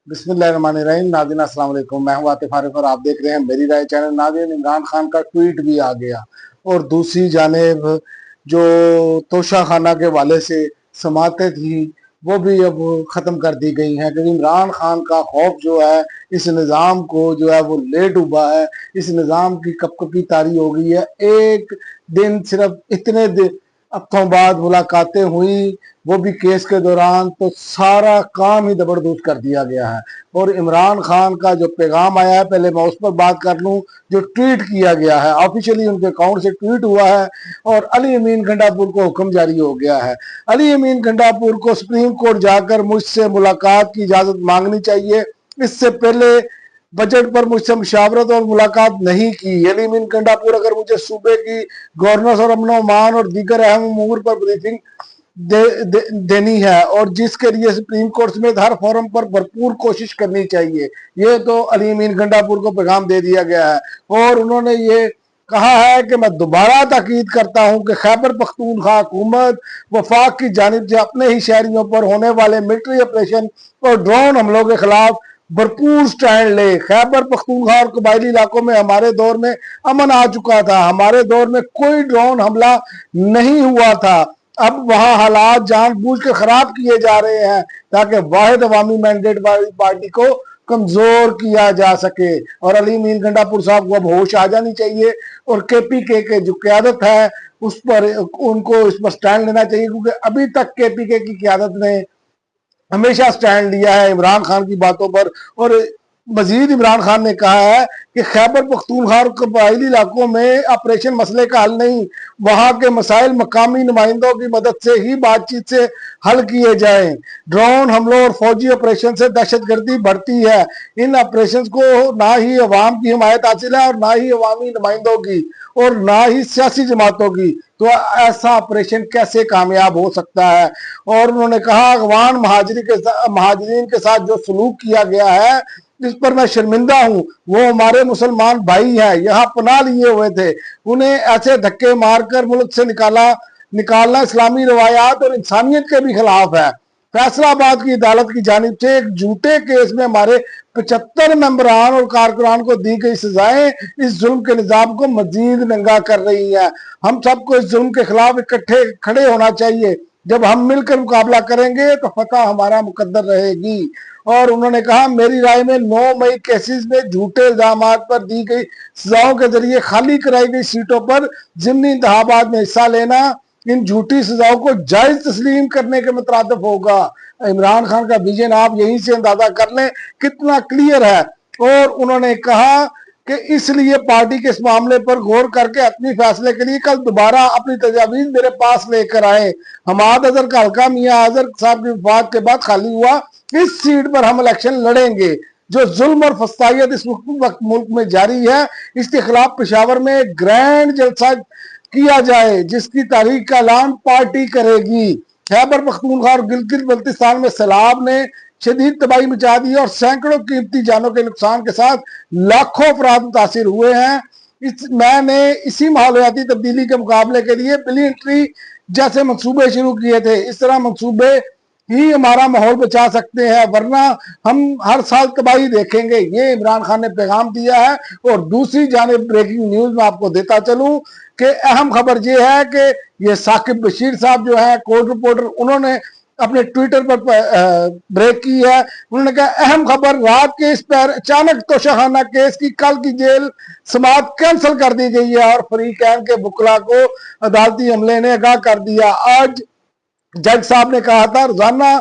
बिस्मिल्लाहिर्रहमानिर्रहीम। नाज़रीन अस्सलाम वालेकुम, मैं हूं आतिफ फारूक और आप देख रहे हैं मेरी राय चैनल। नाज़रीन, इमरान खान का ट्वीट भी आ गया और दूसरी जानिब जो तोशा खाना के वाले से समातें थी वो भी अब ख़त्म कर दी गई हैं, क्योंकि इमरान खान का खौफ जो है इस निज़ाम को जो है वो ले डूबा है। इस निज़ाम की कपकपी तारी हो गई है। एक दिन सिर्फ इतने हफ्तों बाद मुलाकातें हुई, वो भी केस के दौरान, तो सारा काम ही जबरदस्त कर दिया गया है। और इमरान खान का जो पैगाम आया है, पहले मैं उस पर बात कर लूं। जो ट्वीट किया गया है, ऑफिशियली उनके अकाउंट से ट्वीट हुआ है और अली अमीन गंडापुर को हुक्म जारी हो गया है। अली अमीन गंडापुर को सुप्रीम कोर्ट जाकर मुझसे मुलाकात की इजाजत मांगनी चाहिए। इससे पहले बजट पर मुझसे मुशावरत और मुलाकात नहीं की। अली अमीन गंडापुर अगर मुझे सूबे की गवर्नेंस और अमन अमान और दीगर अहम उमूर पर ब्रीफिंग देनी है, और जिसके लिए सुप्रीम कोर्ट में हर फोरम पर भरपूर कोशिश करनी चाहिए। ये तो अली अमीन गंडापुर को पैगाम दे दिया गया है। और उन्होंने ये कहा है कि मैं दोबारा ताकीद करता हूं कि खैबर पख्तूनख्वा हुकूमत वफाक की जानिब से अपने ही शहरियों पर होने वाले मिलिट्री ऑपरेशन और ड्रोन हमलों के खिलाफ भरपूर स्टैंड ले। खैबर पख्तूनख्वा और कबायली इलाकों में हमारे दौर में अमन आ चुका था। हमारे दौर में कोई ड्रोन हमला नहीं हुआ था। अब वहां हालात जानबूझ कर खराब किए जा रहे हैं ताकि वाहिद अवामी मैंडेट वाली पार्टी को कमजोर किया जा सके। और अली अमीन गंडापुर साहब को अब होश आ जानी चाहिए और केपीके के जो क्यादत है उस पर उनको इस पर स्टैंड लेना चाहिए, क्योंकि अभी तक केपीके की क्यादत ने हमेशा स्टैंड लिया है इमरान खान की बातों पर। और मजीद इमरान खान ने कहा है कि खैबर पख्तूनख्वा और कबायली इलाकों में ऑपरेशन मसले का हल नहीं, वहां के मसाइल मकामी नुमाइंदों की मदद से ही बातचीत से हल किए जाएं। ड्रोन हमलों और फौजी ऑपरेशन से दहशतगर्दी बढ़ती है। इन ऑपरेशन को ना ही अवाम की हिमायत हासिल है और ना ही अवामी नुमाइंदों की और ना ही सियासी जमातों की, तो ऐसा ऑपरेशन कैसे कामयाब हो सकता है। और उन्होंने कहा अफगान महाजरीन के साथ जो सलूक किया गया है इस पर मैं शर्मिंदा हूं। वो हमारे मुसलमान भाई हैं, यहाँ पनाह लिए हुए थे। उन्हें ऐसे धक्के मारकर मुल्क से निकालना इस्लामी रवायात और इंसानियत के भी खिलाफ है। फैसलाबाद की अदालत की जानिब से एक झूठे केस में हमारे 75 मेंबरान और कारकुनान को दी गई सजाएं इस जुल्म के निजाम को मजीद नंगा कर रही है। हम सबको इस जुल्म के खिलाफ इकट्ठे खड़े होना चाहिए। जब हम मिलकर मुकाबला करेंगे तो फतह हमारा मुकद्दर रहेगी। और उन्होंने कहा मेरी राय में 9 मई केसेस में झूठे इल्जाम पर दी गई सजाओं के जरिए खाली कराई गई सीटों पर जिमनी इंतखाबात में हिस्सा लेना इन झूठी सजाओं को जायज तस्लीम करने के मुतरादिफ होगा। इमरान खान का विजन आप यहीं से अंदाजा कर लें कितना क्लियर है। और उन्होंने कहा कि इसलिए पार्टी के इस मामले पर गौर करके अपनी फैसले के लिए कल दोबारा अपनी तजावीज मेरे पास लेकर आए। हमाद अजहर का हल्का मियां अजहर साहब की वफात के बाद खाली हुआ, इस सीट पर हम इलेक्शन लड़ेंगे। जो जुल्म और फसायत इस वक्त मुल्क में जारी है, इसके खिलाफ पेशावर में एक ग्रैंड जलसा किया जाए जिसकी तारीख का ऐलान पार्टी करेगी। खैबर पख्तूनख्वा और गिलगित बल्तिस्तान में सैलाब ने शदीद तबाही मचा दी और सैकड़ों कीमती जानों के नुकसान के साथ लाखों अफराद मुतासिर हुए हैं। मैंने इसी माहौलियाती तब्दीली के मुकाबले के लिए बिलियन ट्री जैसे मंसूबे शुरू किए थे। इस तरह मंसूबे ही हमारा माहौल बचा सकते हैं, वरना हम हर साल तबाही देखेंगे। ये इमरान खान ने पैगाम दिया है। और दूसरी जानिब ब्रेकिंग न्यूज में आपको देता चलूं कि अहम खबर ये है कि ये साकिब बशीर साहब जो है कोर्ट रिपोर्टर, उन्होंने अपने ट्विटर पर ब्रेक की है। उन्होंने कहा अहम खबर, रात के इस पर अचानक तोशाखाना केस की कल की जेल समाअत कैंसिल कर दी गई है और फरीकैन के बुकला को अदालती अमले ने आगाह कर दिया। आज जज साहब ने कहा था रोजाना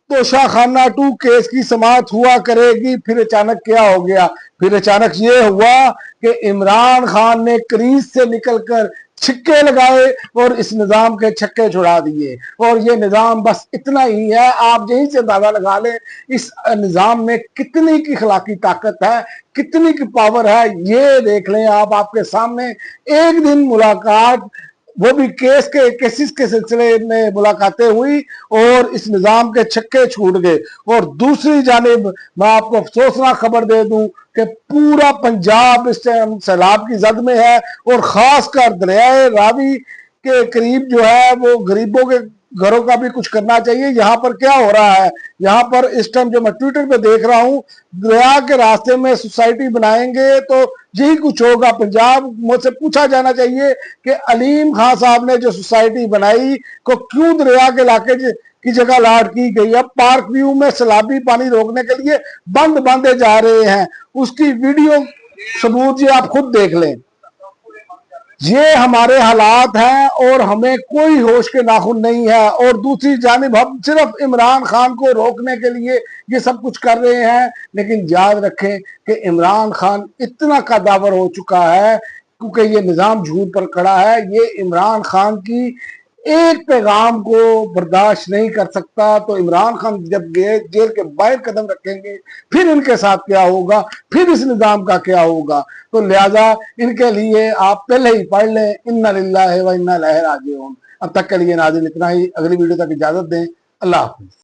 तोशाखाना 2 केस की समाअत हुआ करेगी, फिर अचानक क्या हो गया? फिर अचानक ये हुआ कि इमरान खान ने क्रीज से निकलकर छिक्के लगाए और इस निजाम के छक्के छुड़ा दिए। और ये निजाम बस इतना ही है, आप यहीं से अंदाजा लगा लें इस निजाम में कितनी की खिलाकी ताकत है, कितनी की पावर है। ये देख लें आप, आपके सामने एक दिन मुलाकात, वो भी केसेस के सिलसिले में मुलाकातें हुई और इस निजाम के छक्के छूट गए। और दूसरी जानिब मैं आपको अफसोसनाक खबर दे दूं कि पूरा पंजाब इस सैलाब की जद में है और खासकर दरियाए रावी के करीब जो है वो गरीबों के घरों का भी कुछ करना चाहिए। यहाँ पर क्या हो रहा है, यहाँ पर इस टाइम जो मैं ट्विटर पे देख रहा हूँ, दरिया के रास्ते में सोसाइटी बनाएंगे तो यही कुछ होगा। पंजाब मुझसे पूछा जाना चाहिए कि अलीम खान साहब ने जो सोसाइटी बनाई को क्यों दरिया के इलाके की जगह लाट की गई। अब पार्क व्यू में सैलाबी पानी रोकने के लिए बंद बांधे जा रहे हैं, उसकी वीडियो सबूत जी आप खुद देख लें। ये हमारे हालात हैं और हमें कोई होश के नाखुन नहीं है। और दूसरी जानिब हम सिर्फ इमरान खान को रोकने के लिए ये सब कुछ कर रहे हैं, लेकिन याद रखें कि इमरान खान इतना कद्दावर हो चुका है क्योंकि ये निज़ाम झूठ पर खड़ा है। ये इमरान खान की एक पैगाम को बर्दाश्त नहीं कर सकता। तो इमरान खान जब जेल के बाहर कदम रखेंगे फिर इनके साथ क्या होगा, फिर इस निज़ाम का क्या होगा। तो लिहाजा इनके लिए आप पहले ही पढ़ लें इन्ना लिल्लाहि व इन्ना इलैहि राजिऊन। अब तक के लिए नाज़रीन इतना ही, अगली वीडियो तक इजाजत दें। अल्लाह हाफ़िज़।